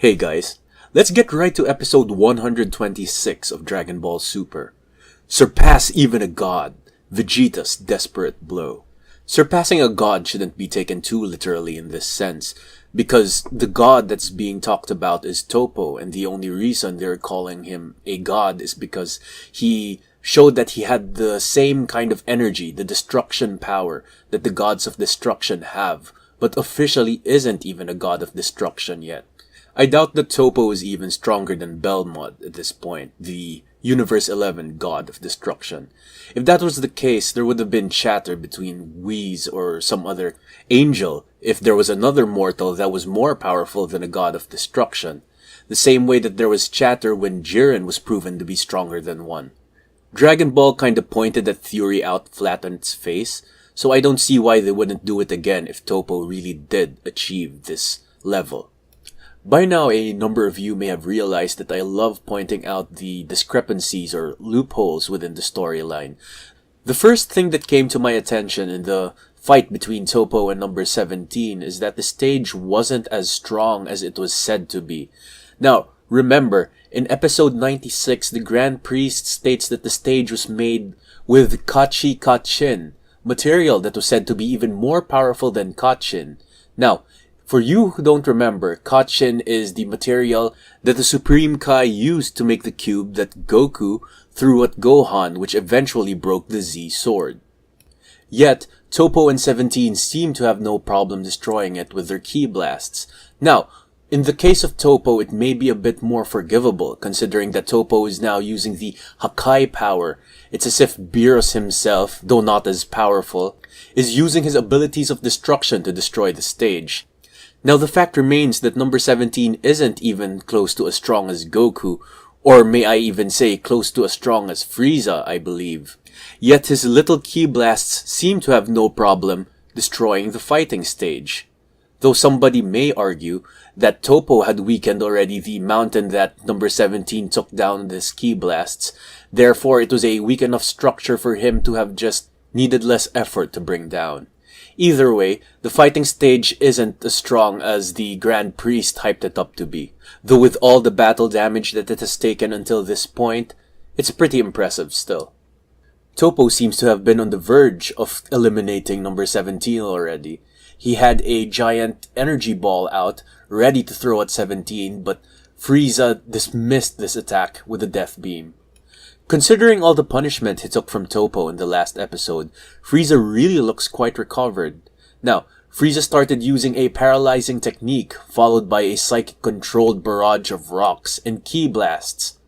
Hey guys, let's get right to episode 126 of Dragon Ball Super. Surpass even a god, Vegeta's desperate blow. Surpassing a god shouldn't be taken too literally in this sense, because the god that's being talked about is Topo, and the only reason they're calling him a god is because he showed that he had the same kind of energy, the destruction power, that the gods of destruction have, but officially isn't even a god of destruction yet. I doubt that Topo is even stronger than Belmod at this point, the Universe 11 god of destruction. If that was the case, there would have been chatter between Whis or some other angel if there was another mortal that was more powerful than a god of destruction, the same way that there was chatter when Jiren was proven to be stronger than one. Dragon Ball kinda pointed that theory out flat on its face, so I don't see why they wouldn't do it again if Topo really did achieve this level. By now, a number of you may have realized that I love pointing out the discrepancies or loopholes within the storyline. The first thing that came to my attention in the fight between Topo and number 17 is that the stage wasn't as strong as it was said to be. Now, remember, in episode 96, the Grand Priest states that the stage was made with Kachi Kachin, material that was said to be even more powerful than Kachin. Now, for you who don't remember, Kachin is the material that the Supreme Kai used to make the cube that Goku threw at Gohan, which eventually broke the Z sword. Yet, Topo and 17 seem to have no problem destroying it with their ki blasts. Now, in the case of Topo, it may be a bit more forgivable, considering that Topo is now using the Hakai power. It's as if Beerus himself, though not as powerful, is using his abilities of destruction to destroy the stage. Now the fact remains that number 17 isn't even close to as strong as Goku, or may I even say close to as strong as Frieza, I believe. Yet his little ki blasts seem to have no problem destroying the fighting stage. Though somebody may argue that Topo had weakened already the mountain that number 17 took down with his ki blasts, therefore it was a weak enough structure for him to have just needed less effort to bring down. Either way, the fighting stage isn't as strong as the Grand Priest hyped it up to be, though with all the battle damage that it has taken until this point, it's pretty impressive still. Topo seems to have been on the verge of eliminating number 17 already. He had a giant energy ball out, ready to throw at 17, but Frieza dismissed this attack with a death beam. Considering all the punishment he took from Topo in the last episode, Frieza really looks quite recovered. Now, Frieza started using a paralyzing technique, followed by a psychic-controlled barrage of rocks and ki blasts.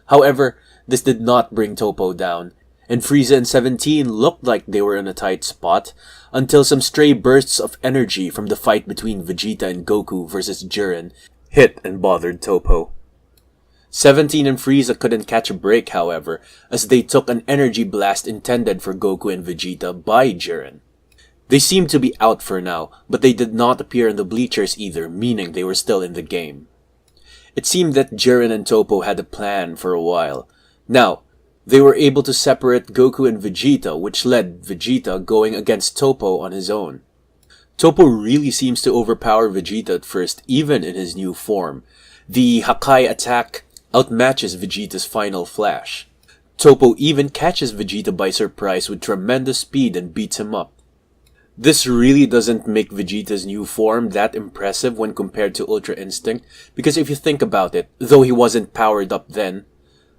However, this did not bring Topo down, and Frieza and 17 looked like they were in a tight spot, until some stray bursts of energy from the fight between Vegeta and Goku versus Jiren hit and bothered Topo. 17 and Frieza couldn't catch a break, however, as they took an energy blast intended for Goku and Vegeta by Jiren. They seemed to be out for now, but they did not appear in the bleachers either, meaning they were still in the game. It seemed that Jiren and Topo had a plan for a while. Now, they were able to separate Goku and Vegeta, which led Vegeta going against Topo on his own. Topo really seems to overpower Vegeta at first, even in his new form. The Hakai attack outmatches Vegeta's final flash. Topo even catches Vegeta by surprise with tremendous speed and beats him up. This really doesn't make Vegeta's new form that impressive when compared to Ultra Instinct, because if you think about it, though he wasn't powered up then,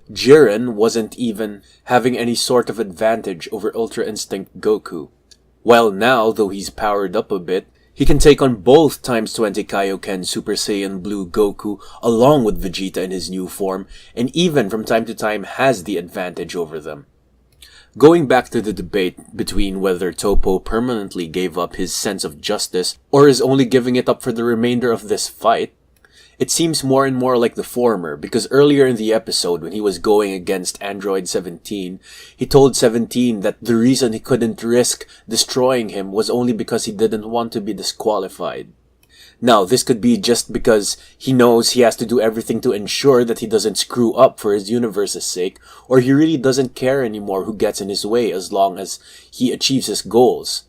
Jiren wasn't even having any sort of advantage over Ultra Instinct Goku. While now, though he's powered up a bit, he can take on both times 20 Kaioken Super Saiyan Blue Goku along with Vegeta in his new form, and even from time to time has the advantage over them. Going back to the debate between whether Topo permanently gave up his sense of justice or is only giving it up for the remainder of this fight, it seems more and more like the former, because earlier in the episode when he was going against Android 17, he told 17 that the reason he couldn't risk destroying him was only because he didn't want to be disqualified. Now, this could be just because he knows he has to do everything to ensure that he doesn't screw up for his universe's sake, or he really doesn't care anymore who gets in his way as long as he achieves his goals.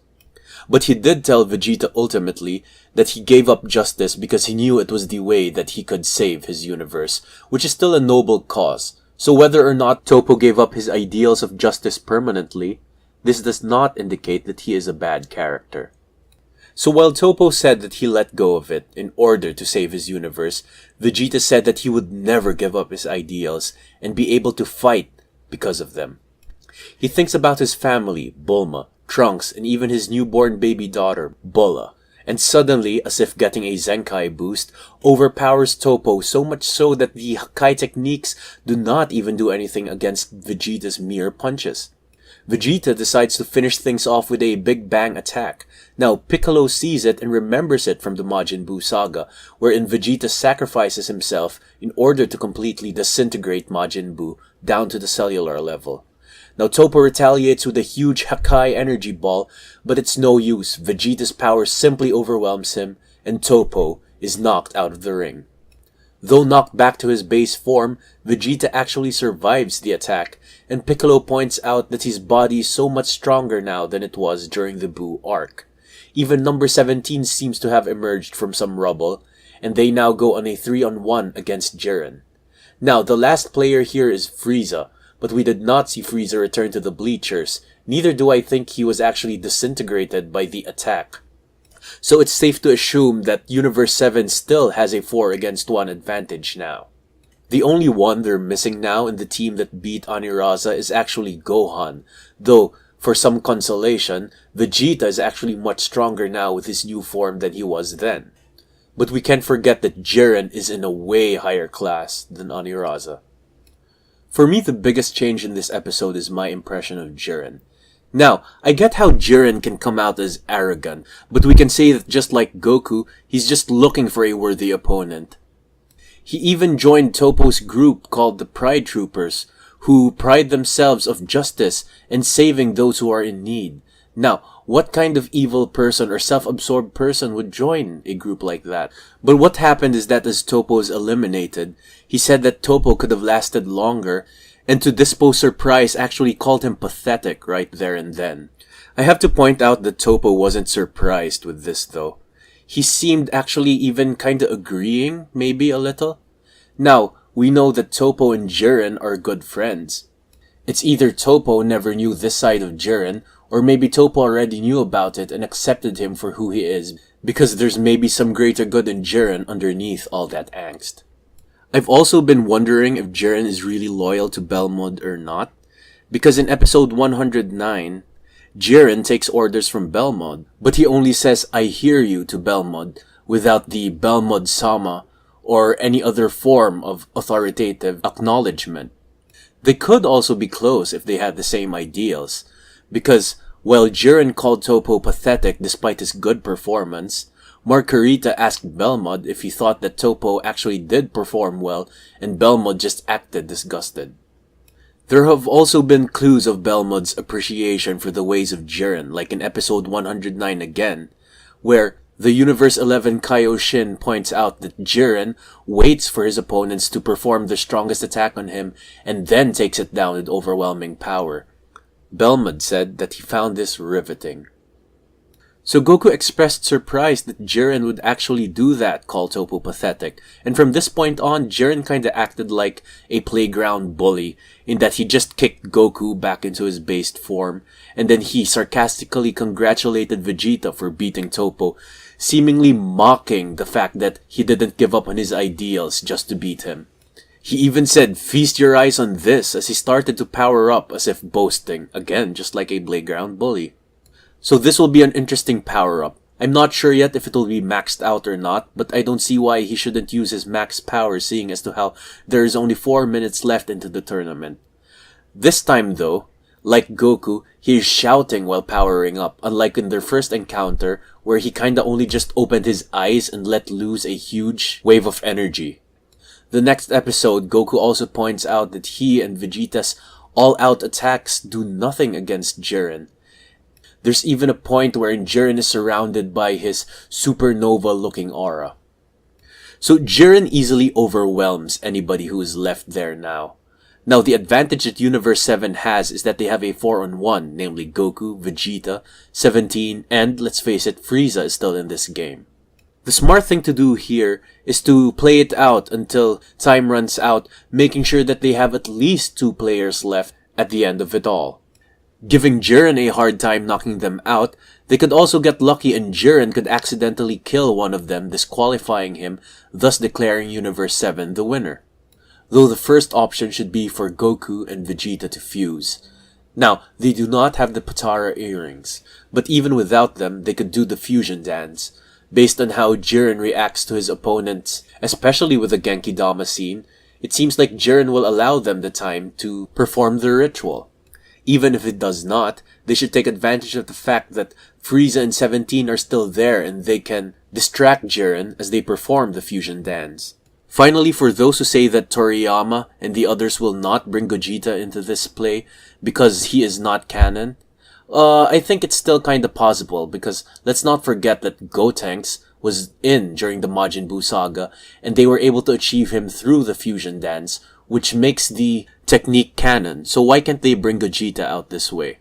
But he did tell Vegeta ultimately that he gave up justice because he knew it was the way that he could save his universe, which is still a noble cause. So whether or not Toppo gave up his ideals of justice permanently, this does not indicate that he is a bad character. So while Toppo said that he let go of it in order to save his universe, Vegeta said that he would never give up his ideals and be able to fight because of them. He thinks about his family, Bulma, Trunks, and even his newborn baby daughter, Bulla, and suddenly, as if getting a Zenkai boost, overpowers Toppo so much so that the Hakai techniques do not even do anything against Vegeta's mere punches. Vegeta decides to finish things off with a Big Bang attack. Now, Piccolo sees it and remembers it from the Majin Buu saga, wherein Vegeta sacrifices himself in order to completely disintegrate Majin Buu down to the cellular level. Now, Toppo retaliates with a huge Hakai energy ball, but it's no use. Vegeta's power simply overwhelms him, and Toppo is knocked out of the ring. Though knocked back to his base form, Vegeta actually survives the attack, and Piccolo points out that his body is so much stronger now than it was during the Buu arc. Even number 17 seems to have emerged from some rubble, and they now go on a 3-on-1 against Jiren. Now, the last player here is Frieza, but we did not see Frieza return to the bleachers, neither do I think he was actually disintegrated by the attack. So it's safe to assume that Universe 7 still has a 4-against-1 advantage now. The only one they're missing now in the team that beat Aniraza is actually Gohan, though, for some consolation, Vegeta is actually much stronger now with his new form than he was then. But we can't forget that Jiren is in a way higher class than Aniraza. For me, the biggest change in this episode is my impression of Jiren. Now, I get how Jiren can come out as arrogant, but we can say that just like Goku, he's just looking for a worthy opponent. He even joined Toppo's group called the Pride Troopers, who pride themselves of justice and saving those who are in need. Now, what kind of evil person or self-absorbed person would join a group like that? But what happened is that as Toppo is eliminated, he said that Toppo could have lasted longer, and to Dispo's surprise actually called him pathetic right there and then. I have to point out that Toppo wasn't surprised with this though. He seemed actually even kinda agreeing, maybe a little. Now, we know that Toppo and Jiren are good friends. It's either Toppo never knew this side of Jiren, or maybe Toppo already knew about it and accepted him for who he is, because there's maybe some greater good in Jiren underneath all that angst. I've also been wondering if Jiren is really loyal to Belmod or not, because in episode 109, Jiren takes orders from Belmod, but he only says "I hear you" to Belmod, without the Belmod-sama or any other form of authoritative acknowledgement. They could also be close if they had the same ideals, because while Jiren called Toppo pathetic despite his good performance, Margarita asked Belmod if he thought that Toppo actually did perform well, and Belmod just acted disgusted. There have also been clues of Belmod's appreciation for the ways of Jiren, like in episode 109 again, where the Universe 11 Kaioshin points out that Jiren waits for his opponents to perform the strongest attack on him and then takes it down with overwhelming power. Belmod said that he found this riveting. So Goku expressed surprise that Jiren would actually do that, call Toppo pathetic, and from this point on, Jiren kinda acted like a playground bully, in that he just kicked Goku back into his based form, and then he sarcastically congratulated Vegeta for beating Toppo, seemingly mocking the fact that he didn't give up on his ideals just to beat him. He even said, "Feast your eyes on this," as he started to power up as if boasting, again just like a playground bully. So this will be an interesting power-up. I'm not sure yet if it will be maxed out or not, but I don't see why he shouldn't use his max power seeing as to how there is only 4 minutes left into the tournament. This time though, like Goku, he is shouting while powering up, unlike in their first encounter where he kinda only just opened his eyes and let loose a huge wave of energy. The next episode, Goku also points out that he and Vegeta's all-out attacks do nothing against Jiren. There's even a point wherein Jiren is surrounded by his supernova-looking aura. So Jiren easily overwhelms anybody who is left there now. Now, the advantage that Universe 7 has is that they have a 4-on-1, namely Goku, Vegeta, 17, and, let's face it, Frieza is still in this game. The smart thing to do here is to play it out until time runs out, making sure that they have at least 2 players left at the end of it all. Giving Jiren a hard time knocking them out, they could also get lucky and Jiren could accidentally kill one of them, disqualifying him, thus declaring Universe 7 the winner. Though the first option should be for Goku and Vegeta to fuse. Now, they do not have the Potara earrings, but even without them, they could do the fusion dance. Based on how Jiren reacts to his opponents, especially with the Genki Dama scene, it seems like Jiren will allow them the time to perform the ritual. Even if it does not, they should take advantage of the fact that Frieza and 17 are still there and they can distract Jiren as they perform the fusion dance. Finally, for those who say that Toriyama and the others will not bring Gogeta into this play because he is not canon, I think it's still kinda possible because let's not forget that Gotenks was in during the Majin Buu saga and they were able to achieve him through the fusion dance, which makes the technique canon, so why can't they bring Gogeta out this way?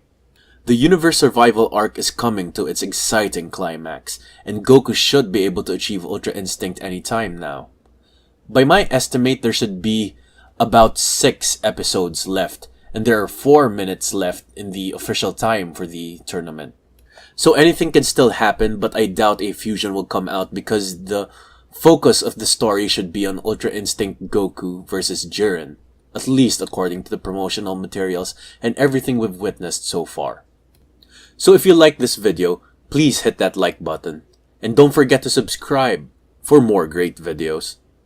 The Universe Survival arc is coming to its exciting climax, and Goku should be able to achieve Ultra Instinct anytime now. By my estimate, there should be about 6 episodes left, and there are 4 minutes left in the official time for the tournament. So anything can still happen, but I doubt a fusion will come out because the focus of the story should be on Ultra Instinct Goku versus Jiren, at least according to the promotional materials and everything we've witnessed so far. So if you like this video, please hit that like button, and don't forget to subscribe for more great videos.